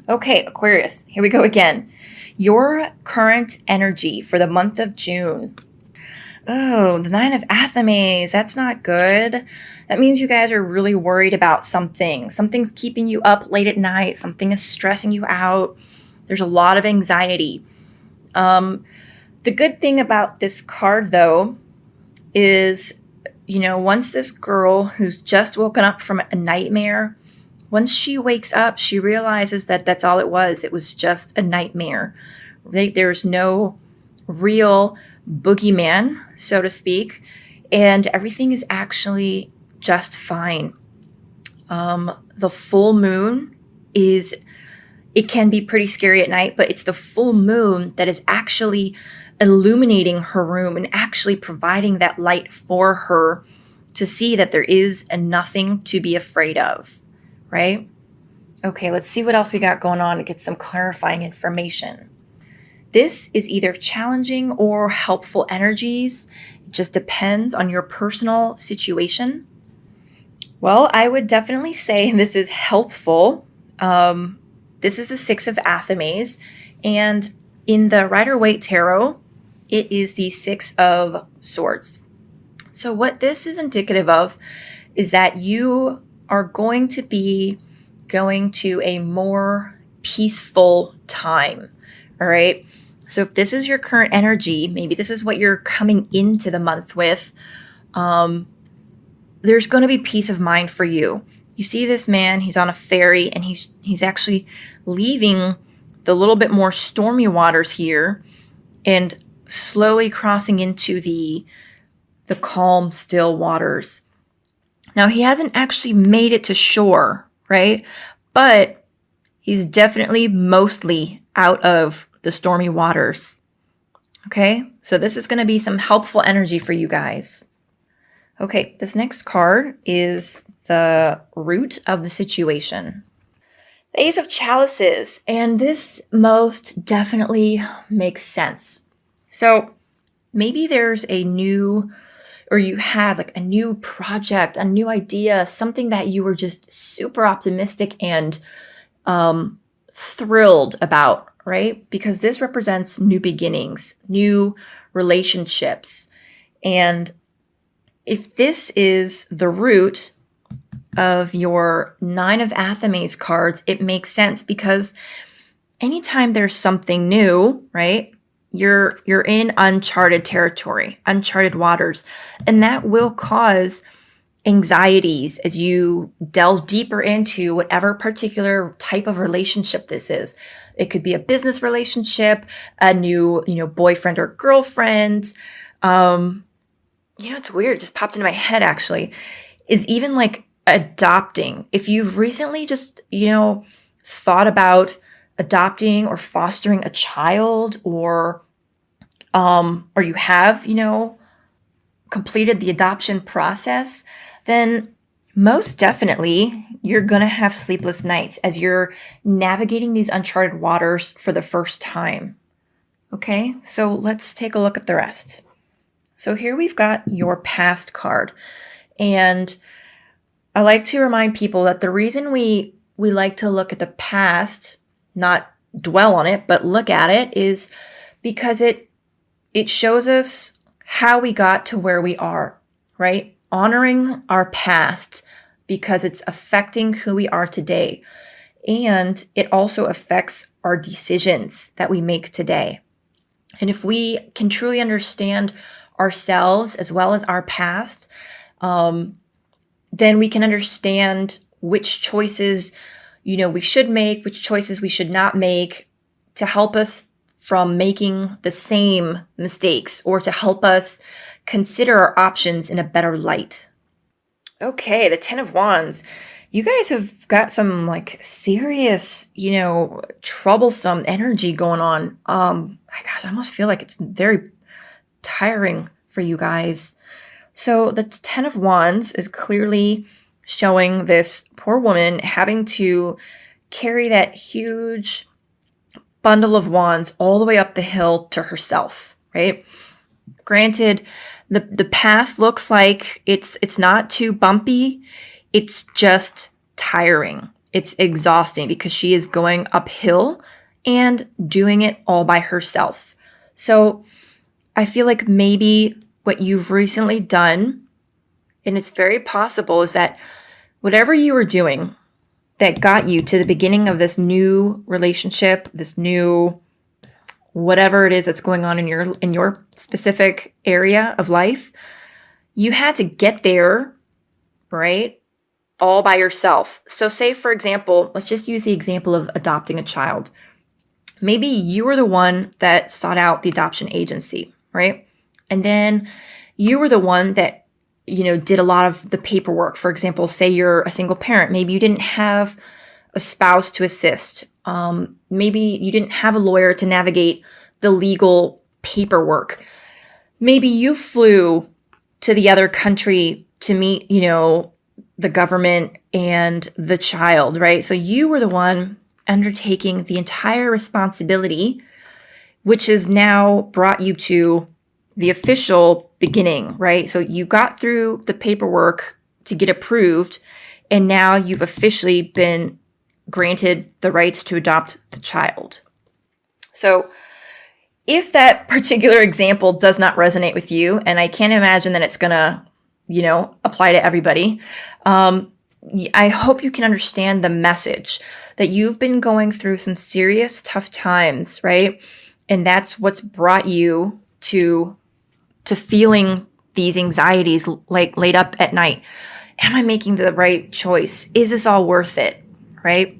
Okay, Aquarius, here we go again. Your current energy for the month of June. Oh, the Nine of Athames. That's not good. That means you guys are really worried about something. Something's keeping you up late at night. Something is stressing you out. There's a lot of anxiety. The good thing about this card, though, is, once this girl who's just woken up from a nightmare, once she wakes up, she realizes that that's all it was. It was just a nightmare. Right? There's no real boogeyman, so to speak, and everything is actually just fine. The full moon it can be pretty scary at night, but it's the full moon that is actually illuminating her room and actually providing that light for her to see that there is nothing to be afraid of, right? Okay, let's see what else we got going on to get some clarifying information. This is either challenging or helpful energies. It just depends on your personal situation. Well, I would definitely say this is helpful. This is the Six of Athames, and in the Rider-Waite Tarot, it is the Six of Swords. So what this is indicative of is that you are going to be going to a more peaceful time, all right? So if this is your current energy, maybe this is what you're coming into the month with, there's going to be peace of mind for you. You see this man, he's on a ferry, and he's actually leaving the little bit more stormy waters here and slowly crossing into the calm, still waters. Now, he hasn't actually made it to shore, right? But he's definitely mostly out of the stormy waters. Okay, so this is going to be some helpful energy for you guys. Okay, this next card is the root of the situation. The Ace of Chalices, and this most definitely makes sense. So maybe there's you had like a new project, a new idea, something that you were just super optimistic and thrilled about, right? Because this represents new beginnings, new relationships. And if this is the root of your Nine of Athames cards, it makes sense because anytime there's something new, right? You're in uncharted territory, uncharted waters, and that will cause anxieties as you delve deeper into whatever particular type of relationship this is. It could be a business relationship, a new, boyfriend or girlfriend. It's weird. It just popped into my head actually, is even like adopting. If you've recently just, thought about adopting or fostering a child, or you have, completed the adoption process, then most definitely you're going to have sleepless nights as you're navigating these uncharted waters for the first time. Okay, so let's take a look at the rest. So here we've got your past card. And I like to remind people that the reason we like to look at the past, not dwell on it, but look at it, is because it shows us how we got to where we are, right? Honoring our past because it's affecting who we are today. And it also affects our decisions that we make today. And if we can truly understand ourselves as well as our past, then we can understand which choices, we should make, which choices we should not make to help us from making the same mistakes, or to help us consider our options in a better light. Okay, the Ten of Wands. You guys have got some like serious, troublesome energy going on. I almost feel like it's very tiring for you guys. So the Ten of Wands is clearly showing this poor woman having to carry that huge bundle of wands all the way up the hill to herself, right? Granted, the path looks like it's not too bumpy. It's just tiring. It's exhausting because she is going uphill and doing it all by herself. So I feel like maybe what you've recently done, and it's very possible, is that whatever you were doing that got you to the beginning of this new relationship, this new whatever it is that's going on in your specific area of life, you had to get there, right? All by yourself. So say, for example, let's just use the example of adopting a child. Maybe you were the one that sought out the adoption agency, right? And then you were the one that, did a lot of the paperwork. For example, say you're a single parent. Maybe you didn't have a spouse to assist. Maybe you didn't have a lawyer to navigate the legal paperwork. Maybe you flew to the other country to meet, the government and the child, right? So you were the one undertaking the entire responsibility, which has now brought you to the official beginning, right? So you got through the paperwork to get approved, and now you've officially been granted the rights to adopt the child. So if that particular example does not resonate with you, and I can't imagine that it's going to, apply to everybody, I hope you can understand the message that you've been going through some serious tough times, right? And that's what's brought you to feeling these anxieties, like laid up at night. Am I making the right choice? Is this all worth it, right?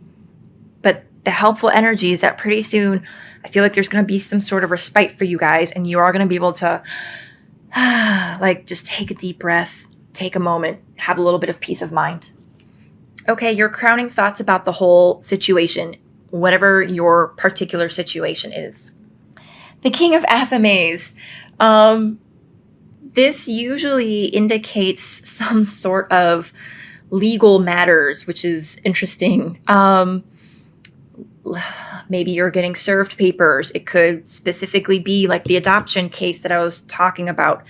But the helpful energy is that pretty soon, I feel like there's going to be some sort of respite for you guys, and you are going to be able to just take a deep breath, take a moment, have a little bit of peace of mind. Okay, your crowning thoughts about the whole situation, whatever your particular situation is. The King of Athames. This usually indicates some sort of legal matters, which is interesting. Maybe you're getting served papers. It could specifically be like the adoption case that I was talking about.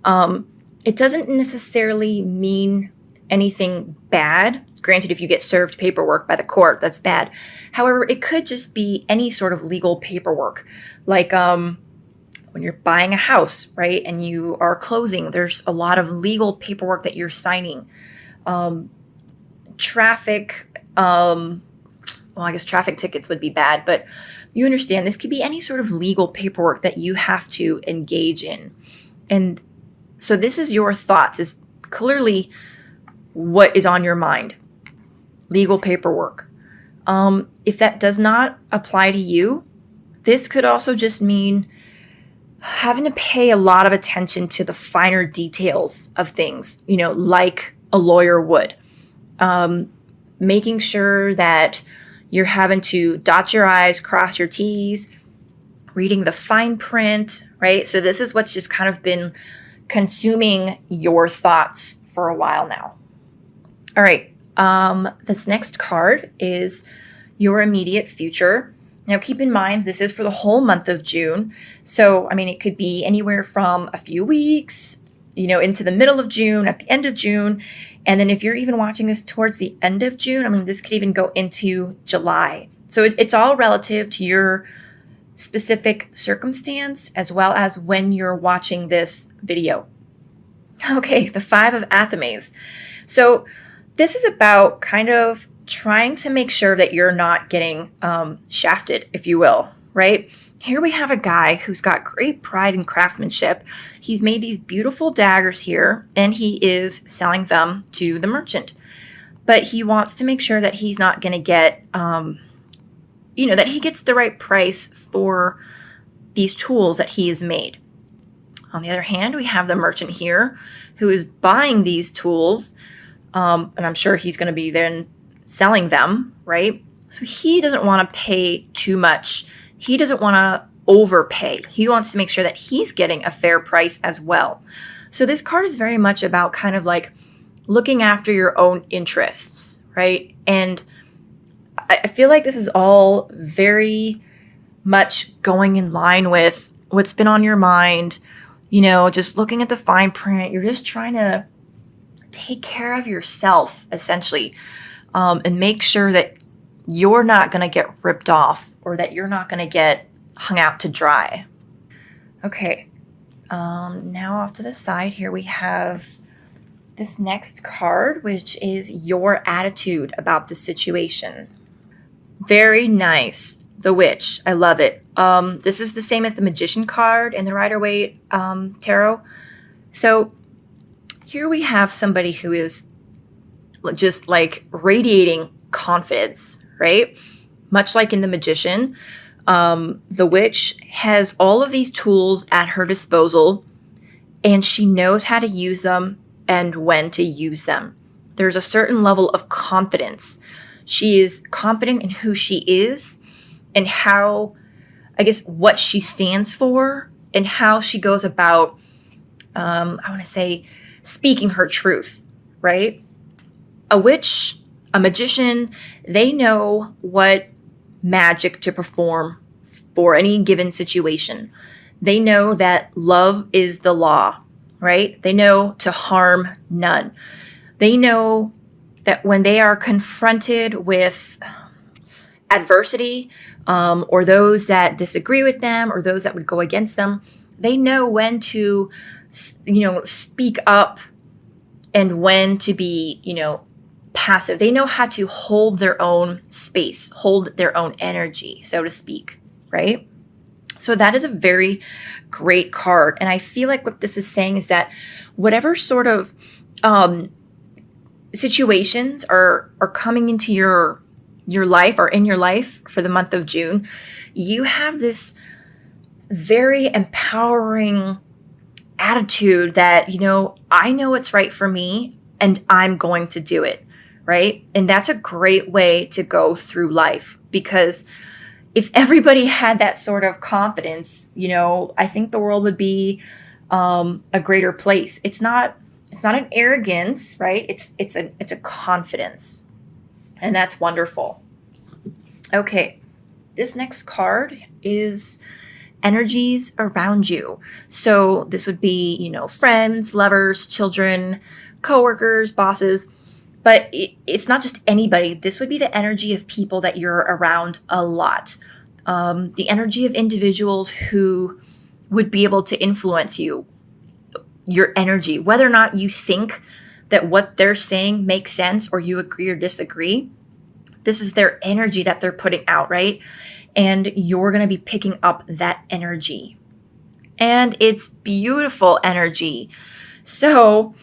It doesn't necessarily mean anything bad. Granted, if you get served paperwork by the court, that's bad. However, it could just be any sort of legal paperwork. Like when you're buying a house, right, and you are closing, there's a lot of legal paperwork that you're signing. Traffic, I guess traffic tickets would be bad, but you understand this could be any sort of legal paperwork that you have to engage in. And so this is your thoughts, is clearly what is on your mind. Legal paperwork. If that does not apply to you, this could also just mean having to pay a lot of attention to the finer details of things, like a lawyer would. Making sure that you're having to dot your I's, cross your T's, reading the fine print, right? So this is what's just kind of been consuming your thoughts for a while now. All right. This next card is your immediate future. Now, keep in mind, this is for the whole month of June. So, it could be anywhere from a few weeks, into the middle of June, at the end of June. And then if you're even watching this towards the end of June, this could even go into July. So it's all relative to your specific circumstance as well as when you're watching this video. Okay, the Five of Athames. So this is about kind of trying to make sure that you're not getting shafted, if you will, right? Here we have a guy who's got great pride and craftsmanship. He's made these beautiful daggers here, and he is selling them to the merchant. But he wants to make sure that he's not going to get, that he gets the right price for these tools that he has made. On the other hand, we have the merchant here who is buying these tools, and I'm sure he's going to be then selling them, right? So he doesn't want to pay too much. He doesn't want to overpay. He wants to make sure that he's getting a fair price as well. So this card is very much about kind of like looking after your own interests, right? And I feel like this is all very much going in line with what's been on your mind, just looking at the fine print. You're just trying to take care of yourself, essentially. and make sure that you're not going to get ripped off or that you're not going to get hung out to dry. Okay, now off to the side here we have this next card, which is your attitude about the situation. Very nice. The Witch. I love it. This is the same as the Magician card in the Rider-Waite Tarot. So here we have somebody who is just like radiating confidence, right? Much like in the Magician, the Witch has all of these tools at her disposal, and she knows how to use them and when to use them. There's a certain level of confidence. She is confident in who she is and how, I guess, what she stands for and how she goes about, I want to say, speaking her truth, right? A witch, a magician, they know what magic to perform for any given situation. They know that love is the law, right? They know to harm none. They know that when they are confronted with adversity, or those that disagree with them, or those that would go against them, they know when to, speak up and when to be, passive. They know how to hold their own space, hold their own energy, so to speak, right? So that is a very great card. And I feel like what this is saying is that whatever sort of situations are coming into your life or in your life for the month of June, you have this very empowering attitude that, I know what's right for me and I'm going to do it, right? And that's a great way to go through life, because if everybody had that sort of confidence, I think the world would be a greater place. It's not an arrogance, right? It's a confidence. And that's wonderful. Okay, this next card is energies around you. So this would be, friends, lovers, children, coworkers, bosses. But it's not just anybody. This would be the energy of people that you're around a lot. The energy of individuals who would be able to influence you, your energy, whether or not you think that what they're saying makes sense or you agree or disagree. This is their energy that they're putting out, right? And you're going to be picking up that energy. And it's beautiful energy. So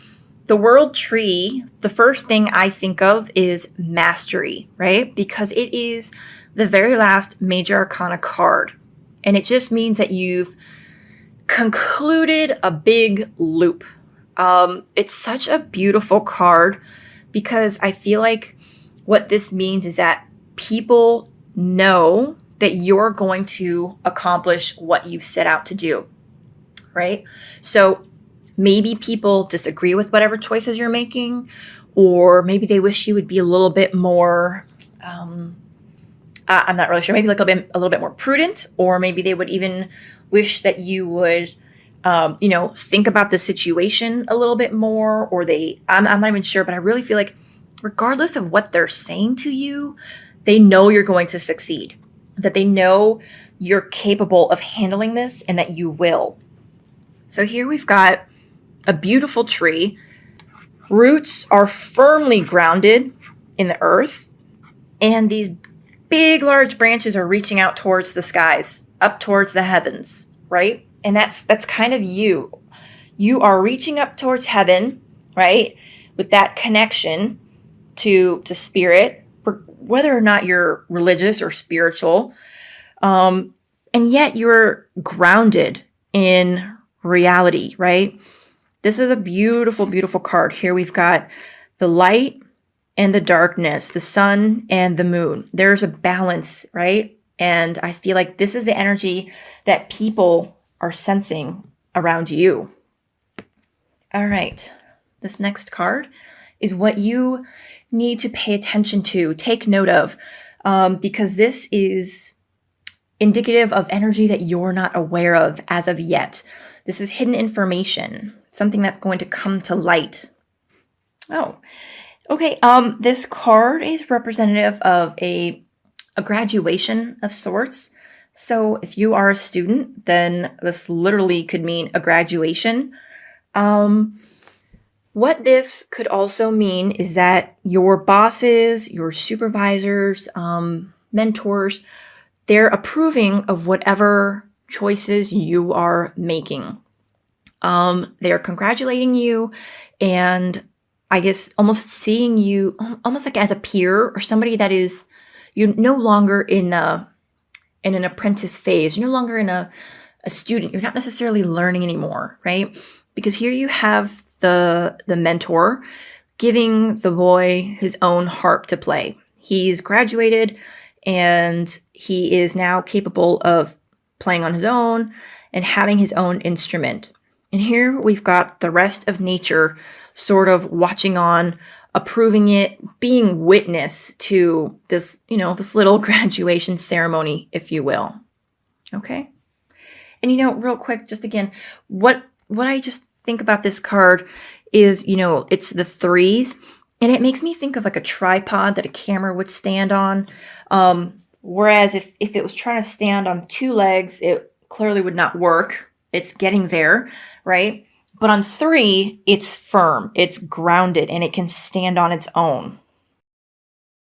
the world tree, the first thing I think of is mastery, right? Because it is the very last major arcana card. And it just means that you've concluded a big loop. It's such a beautiful card because I feel like what this means is that people know that you're going to accomplish what you've set out to do, right? So maybe people disagree with whatever choices you're making, or maybe they wish you would be a little bit more, I'm not really sure, maybe like a little bit more prudent, or maybe they would even wish that you would, think about the situation a little bit more, or I'm not even sure, but I really feel like regardless of what they're saying to you, they know you're going to succeed, that they know you're capable of handling this and that you will. So here we've got a beautiful tree. Roots are firmly grounded in the earth, and these big, large branches are reaching out towards the skies, up towards the heavens, right? And that's kind of you. You are reaching up towards heaven, right? With that connection to spirit, whether or not you're religious or spiritual, and yet you're grounded in reality, right? This is a beautiful, beautiful card. Here we've got the light and the darkness, the sun and the moon. There's a balance, right? And I feel like this is the energy that people are sensing around you. All right, this next card is what you need to pay attention to, take note of, because this is indicative of energy that you're not aware of as of yet. This is hidden information, something that's going to come to light. Oh, Okay, this card is representative of a graduation of sorts. So if you are a student, then this literally could mean a graduation. What this could also mean is that your bosses, your supervisors, mentors, they're approving of whatever choices you are making. They're congratulating you and I guess almost seeing you almost like as a peer or somebody that is you're no longer in an apprentice phase. You're no longer in a student. You're not necessarily learning anymore, right? Because here you have the mentor giving the boy his own harp to play. He's graduated and he is now capable of playing on his own and having his own instrument. And here we've got the rest of nature sort of watching on, approving it, being witness to this, this little graduation ceremony, if you will. Okay. And real quick, just again, what I just think about this card is, it's the threes, and it makes me think of like a tripod that a camera would stand on. Whereas if it was trying to stand on two legs, it clearly would not work. It's getting there, right? But on three, it's firm, it's grounded, and it can stand on its own.